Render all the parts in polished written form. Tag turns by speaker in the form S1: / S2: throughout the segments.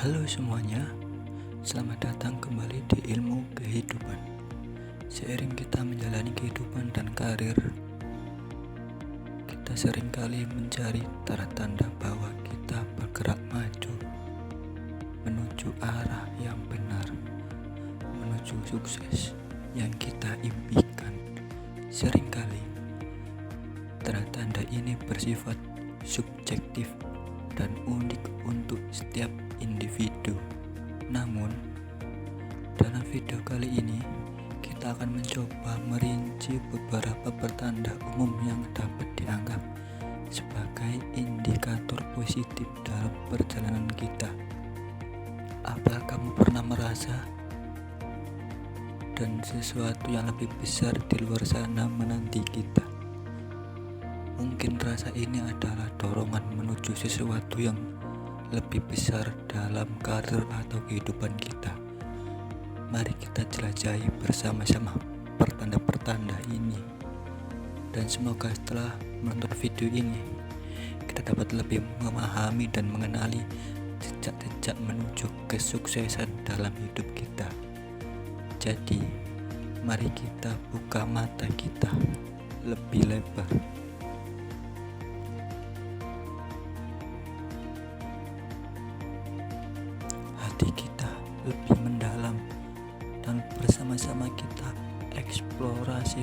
S1: Halo semuanya, selamat datang kembali di Ilmu Kehidupan. Seiring kita menjalani kehidupan dan karir, kita seringkali mencari tanda-tanda bahwa kita bergerak maju menuju arah yang benar, menuju sukses yang kita impikan. Seringkali tanda-tanda ini bersifat subjektif dan unik untuk setiap individu. Namun, dalam video kali ini kita akan mencoba merinci beberapa pertanda umum yang dapat dianggap sebagai indikator positif dalam perjalanan kita. Apakah kamu pernah merasa dan sesuatu yang lebih besar di luar sana menanti kita? Mungkin rasa ini adalah dorongan menuju sesuatu yang lebih besar dalam karir atau kehidupan kita. Mari kita jelajahi bersama-sama pertanda-pertanda ini. Dan semoga setelah menonton video ini, kita dapat lebih memahami dan mengenali jejak-jejak menuju kesuksesan dalam hidup kita. Jadi, mari kita buka mata kita lebih lebar. Hati kita lebih mendalam dan bersama-sama kita eksplorasi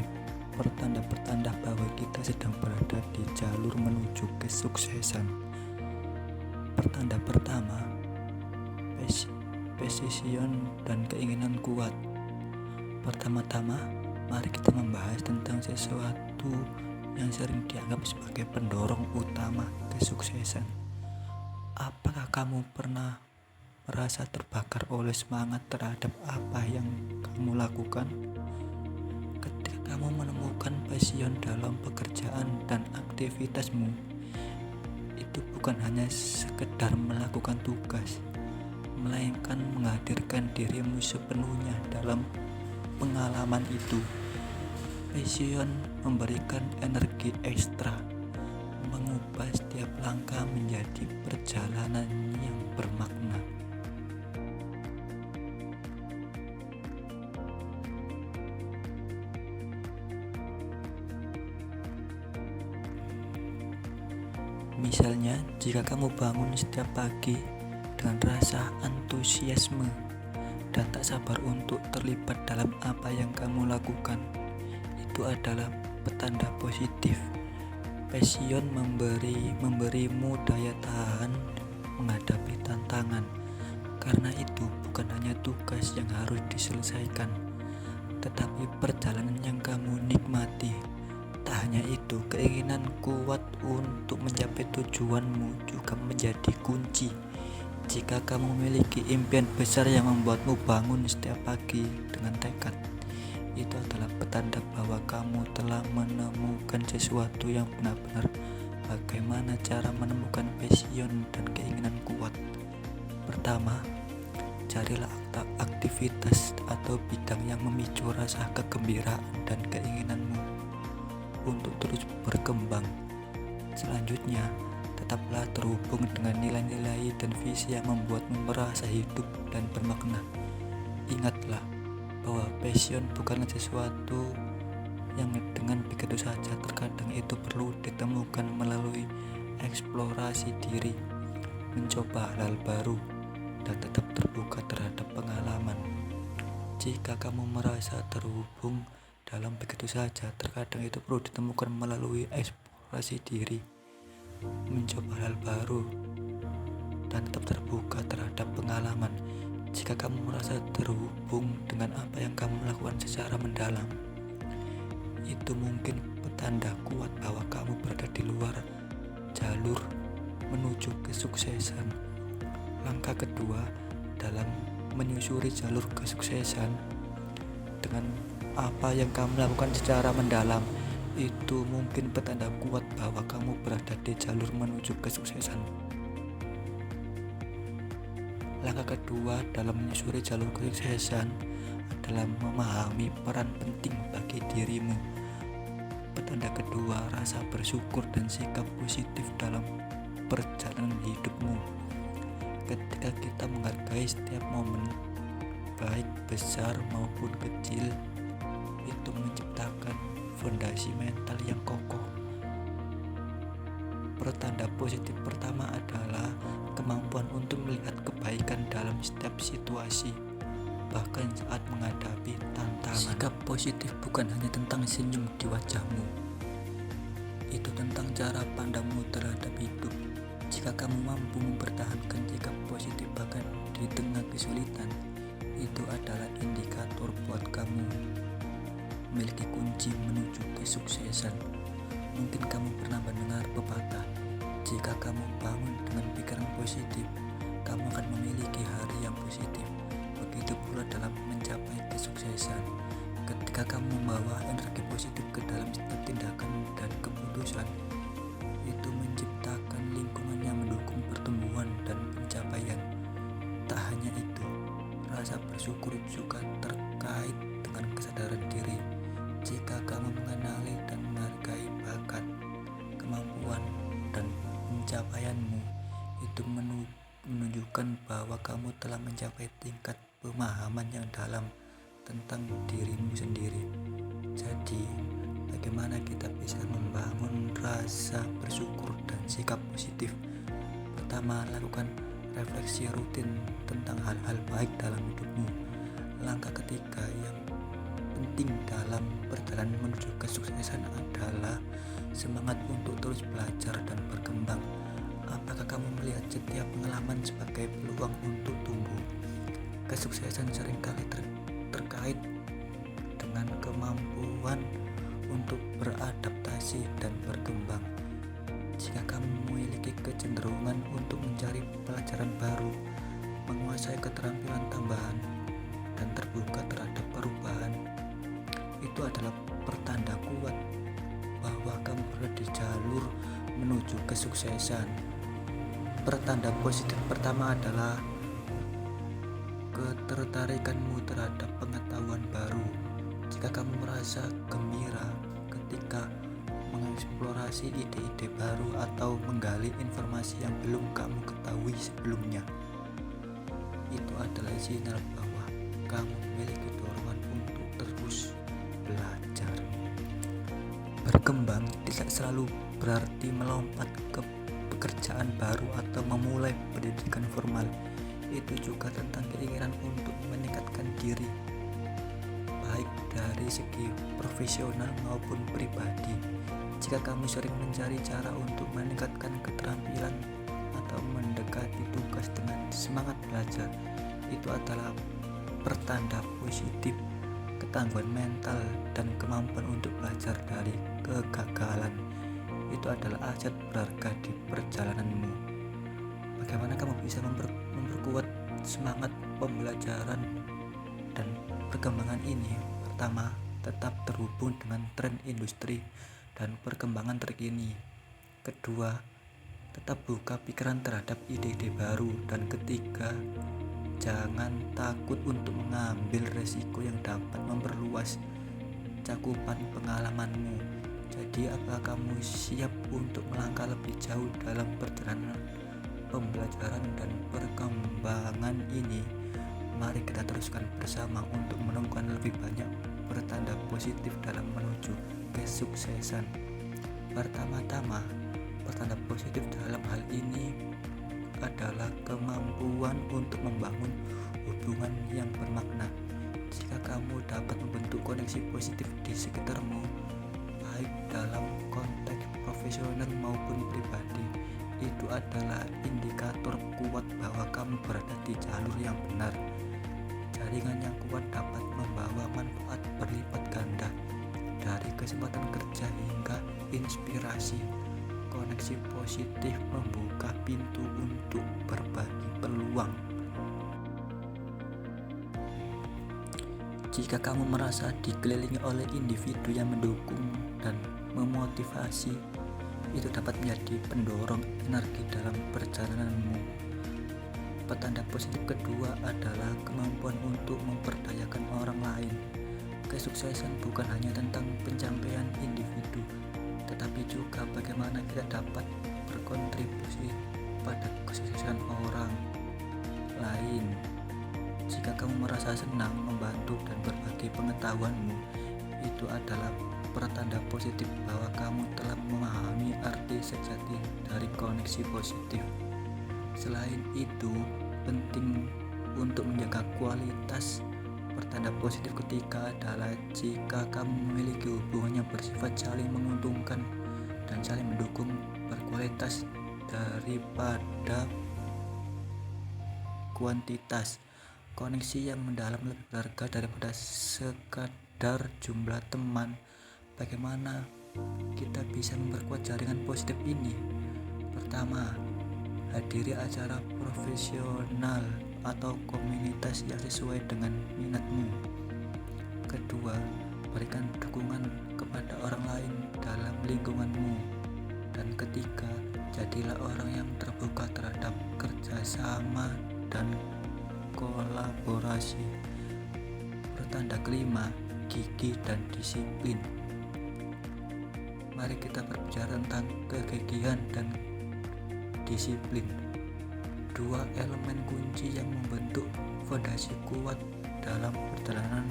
S1: pertanda-pertanda bahwa kita sedang berada di jalur menuju kesuksesan. Pertanda pertama, passion dan keinginan kuat. Pertama-tama, mari kita membahas tentang sesuatu yang sering dianggap sebagai pendorong utama kesuksesan. Apakah kamu pernah merasa terbakar oleh semangat terhadap apa yang kamu lakukan? Ketika kamu menemukan passion dalam pekerjaan dan aktivitasmu, itu bukan hanya sekedar melakukan tugas, melainkan menghadirkan dirimu sepenuhnya dalam pengalaman itu. Passion memberikan energi ekstra, mengubah setiap langkah menjadi perjalanan yang bermakna. Misalnya, jika kamu bangun setiap pagi dengan rasa antusiasme dan tak sabar untuk terlibat dalam apa yang kamu lakukan, itu adalah petanda positif. Passion memberimu daya tahan menghadapi tantangan, karena itu bukan hanya tugas yang harus diselesaikan, tetapi perjalanan yang kamu nikmati. Tak hanya itu, keinginan kuat untuk mencapai tujuanmu juga menjadi kunci. Jika kamu memiliki impian besar yang membuatmu bangun setiap pagi dengan tekad, itu adalah petanda bahwa kamu telah menemukan sesuatu yang benar-benar. Bagaimana cara menemukan passion dan keinginan kuat? Pertama, carilah aktivitas atau bidang yang memicu rasa kegembiraan dan keinginanmu untuk terus berkembang. Selanjutnya, tetaplah terhubung dengan nilai-nilai dan visi yang membuatmu merasa hidup dan bermakna. Ingatlah bahwa passion bukanlah sesuatu yang dengan begitu saja. Terkadang itu perlu ditemukan melalui eksplorasi diri, mencoba hal baru, dan tetap terbuka terhadap pengalaman. Jika kamu merasa terhubung dalam begitu saja, terkadang itu perlu ditemukan melalui eksplorasi diri, mencoba hal baru, dan tetap terbuka terhadap pengalaman. Jika kamu merasa terhubung dengan apa yang kamu lakukan secara mendalam, itu mungkin petanda kuat bahwa kamu berada di luar jalur menuju kesuksesan. Langkah kedua dalam menyusuri jalur kesuksesan dengan apa yang kamu lakukan secara mendalam, itu mungkin petanda kuat bahwa kamu berada di jalur menuju kesuksesan. Langkah kedua dalam menyusuri jalur kesuksesan adalah memahami peran penting bagi dirimu. Petanda kedua, rasa bersyukur dan sikap positif dalam perjalanan hidupmu. Ketika kita menghargai setiap momen, baik besar maupun kecil, itu menciptakan fondasi mental yang kokoh. Pertanda positif pertama adalah kemampuan untuk melihat kebaikan dalam setiap situasi, bahkan saat menghadapi tantangan. Sikap positif bukan hanya tentang senyum di wajahmu, itu tentang cara pandangmu terhadap hidup. Jika kamu mampu mempertahankan sikap positif bahkan di tengah kesulitan, itu adalah indikator buat kamu memiliki kunci menuju kesuksesan. Mungkin kamu pernah mendengar pepatah, jika kamu bangun dengan pikiran positif, kamu akan memiliki hari yang positif. Begitu pula dalam mencapai kesuksesan. Ketika kamu membawa energi positif ke dalam setiap tindakan dan keputusan, itu menciptakan lingkungan yang mendukung pertumbuhan dan pencapaian. Tak hanya itu, rasa bersyukur juga terkait dengan kesadaran diri. Jika kamu mengenali dan menghargai bakat, kemampuan, dan pencapaianmu, itu menunjukkan bahwa kamu telah mencapai tingkat pemahaman yang dalam tentang dirimu sendiri. Jadi, bagaimana kita bisa membangun rasa bersyukur dan sikap positif? Pertama, lakukan refleksi rutin tentang hal-hal baik dalam hidupmu. Langkah ketiga yang penting dalam perjalanan menuju kesuksesan adalah semangat untuk terus belajar dan berkembang. Apakah kamu melihat setiap pengalaman sebagai peluang untuk tumbuh? Kesuksesan seringkali terkait dengan kemampuan untuk beradaptasi dan berkembang. Jika kamu memiliki kecenderungan untuk mencari pelajaran baru, menguasai keterampilan tambahan, dan terbuka terhadap perubahan, itu adalah pertanda kuat bahwa kamu berada di jalur menuju kesuksesan. Pertanda positif pertama adalah ketertarikanmu terhadap pengetahuan baru. Jika kamu merasa gembira ketika mengeksplorasi ide-ide baru atau menggali informasi yang belum kamu ketahui sebelumnya, itu adalah sinyal bahwa kamu memiliki dorongan untuk terus belajar. Berkembang tidak selalu berarti melompat ke pekerjaan baru atau memulai pendidikan formal. Itu juga tentang keinginan untuk meningkatkan diri, baik dari segi profesional maupun pribadi. Jika kamu sering mencari cara untuk meningkatkan keterampilan atau mendekati tugas dengan semangat belajar, itu adalah pertanda positif ketangguhan mental dan kemampuan untuk belajar dari kegagalan. Itu adalah aset berharga di perjalananmu. Bagaimana kamu bisa memperkuat semangat pembelajaran dan perkembangan ini? Pertama, tetap terhubung dengan tren industri dan perkembangan terkini. Kedua, tetap buka pikiran terhadap ide-ide baru. Dan ketiga, jangan takut untuk mengambil resiko yang dapat memperluas cakupan pengalamanmu. Jadi, apakah kamu siap untuk melangkah lebih jauh dalam perjalanan pembelajaran dan perkembangan ini? Mari kita teruskan bersama untuk menemukan lebih banyak pertanda positif dalam menuju kesuksesan. Pertama-tama, pertanda positif dalam hal ini adalah kemampuan untuk membangun hubungan yang bermakna. Jika kamu dapat membentuk koneksi positif di sekitarmu, baik dalam konteks profesional maupun pribadi, itu adalah indikator kuat bahwa kamu berada di jalur yang benar. Jaringan yang kuat dapat membawa manfaat berlipat ganda, dari kesempatan kerja hingga inspirasi. Koneksi positif membuka pintu untuk berbagi peluang. Jika kamu merasa dikelilingi oleh individu yang mendukung dan memotivasi, itu dapat menjadi pendorong energi dalam perjalananmu. Petanda positif kedua adalah kemampuan untuk memperdayakan orang lain. Kesuksesan bukan hanya tentang pencapaian individu, tetapi juga bagaimana kita dapat berkontribusi pada kesuksesan orang lain. Jika kamu merasa senang membantu dan berbagi pengetahuanmu, itu adalah pertanda positif bahwa kamu telah memahami arti sejati dari koneksi positif. Selain itu, penting untuk menjaga kualitas pertanda positif ketika adalah jika kamu memiliki hubungan yang bersifat saling menguntungkan dan saling mendukung, berkualitas daripada kuantitas. Koneksi yang mendalam lebih berharga daripada sekadar jumlah teman. Bagaimana kita bisa memperkuat jaringan positif ini? Pertama, hadiri acara profesional atau komunitas yang sesuai dengan minatmu. Kedua, berikan dukungan kepada orang lain dalam lingkunganmu. Dan ketiga, jadilah orang yang terbuka terhadap kerjasama dan kolaborasi. Pertanda kelima, gigih dan disiplin. Mari kita berbicara tentang kegigihan dan disiplin. Dua elemen kunci yang membentuk fondasi kuat dalam perjalanan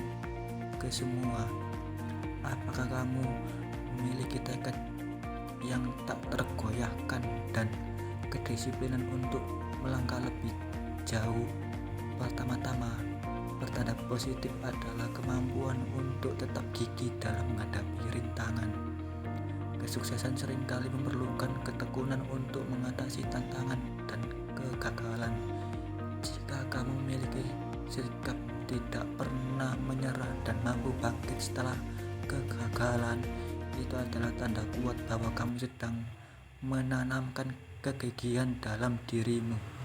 S1: ke semua. Apakah kamu memiliki tekad yang tak tergoyahkan dan kedisiplinan untuk melangkah lebih jauh? Pertama-tama, pertanda positif adalah kemampuan untuk tetap gigih dalam menghadapi rintangan. Kesuksesan seringkali memerlukan ketekunan untuk mengatasi tantangan dan kegagalan. Jika kamu memiliki sikap tidak pernah menyerah dan mampu bangkit setelah kegagalan, itu adalah tanda kuat bahwa kamu sedang menanamkan kegigihan dalam dirimu.